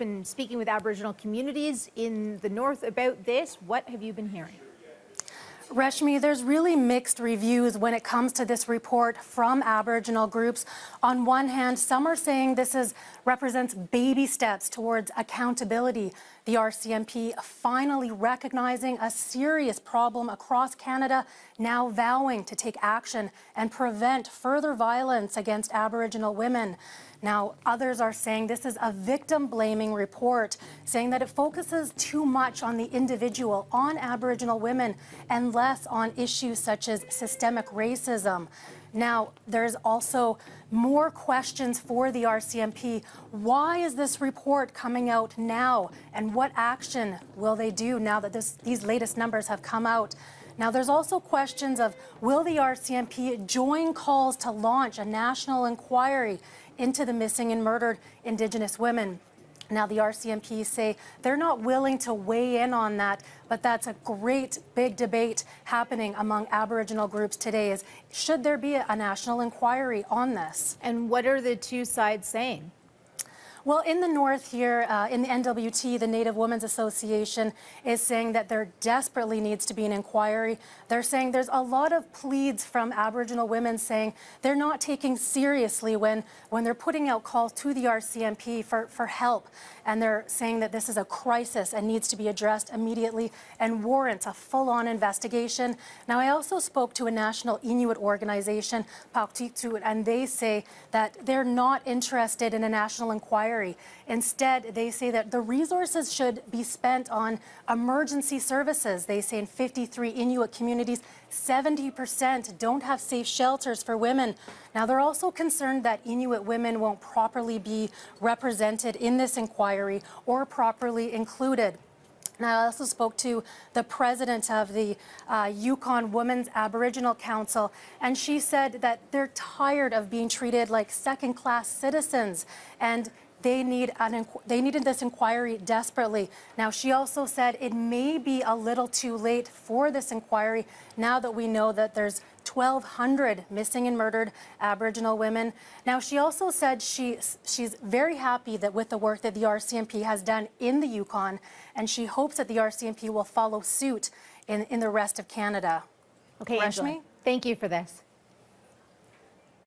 been speaking with Aboriginal communities in the north about this. What have you been hearing? Reshmi, there's really mixed reviews when it comes to this report from Aboriginal groups. On one hand, some are saying this represents baby steps towards accountability. The RCMP finally recognizing a serious problem across Canada, now vowing to take action and prevent further violence against Aboriginal women. Now, others are saying this is a victim-blaming report, saying that it focuses too much on the individual, on Aboriginal women, and less on issues such as systemic racism. Now, there's also more questions for the RCMP. Why is this report coming out now? And what action will they do now that these latest numbers have come out? Now, there's also questions of, will the RCMP join calls to launch a national inquiry into the missing and murdered Indigenous women? Now, the RCMP say they're not willing to weigh in on that, but that's a great big debate happening among Aboriginal groups today is, should there be a national inquiry on this? And what are the two sides saying? Well, in the north here, in the NWT, the Native Women's Association is saying that there desperately needs to be an inquiry. They're saying there's a lot of pleads from Aboriginal women saying they're not taking seriously when they're putting out calls to the RCMP for help. And they're saying that this is a crisis and needs to be addressed immediately and warrants a full-on investigation. Now, I also spoke to a national Inuit organization, Pauktiktut, and they say that they're not interested in a national inquiry. Instead, they say that the resources should be spent on emergency services. They say in 53 Inuit communities, 70% don't have safe shelters for women. Now, they're also concerned that Inuit women won't properly be represented in this inquiry or properly included. Now, I also spoke to the president of the Yukon Women's Aboriginal Council, and she said that they're tired of being treated like second-class citizens, and they needed this inquiry desperately. Now, she also said it may be a little too late for this inquiry now that we know that there's 1,200 missing and murdered Aboriginal women. Now, she also said she's very happy that with the work that the RCMP has done in the Yukon, and she hopes that the RCMP will follow suit in the rest of Canada. Okay, Angela, thank you for this.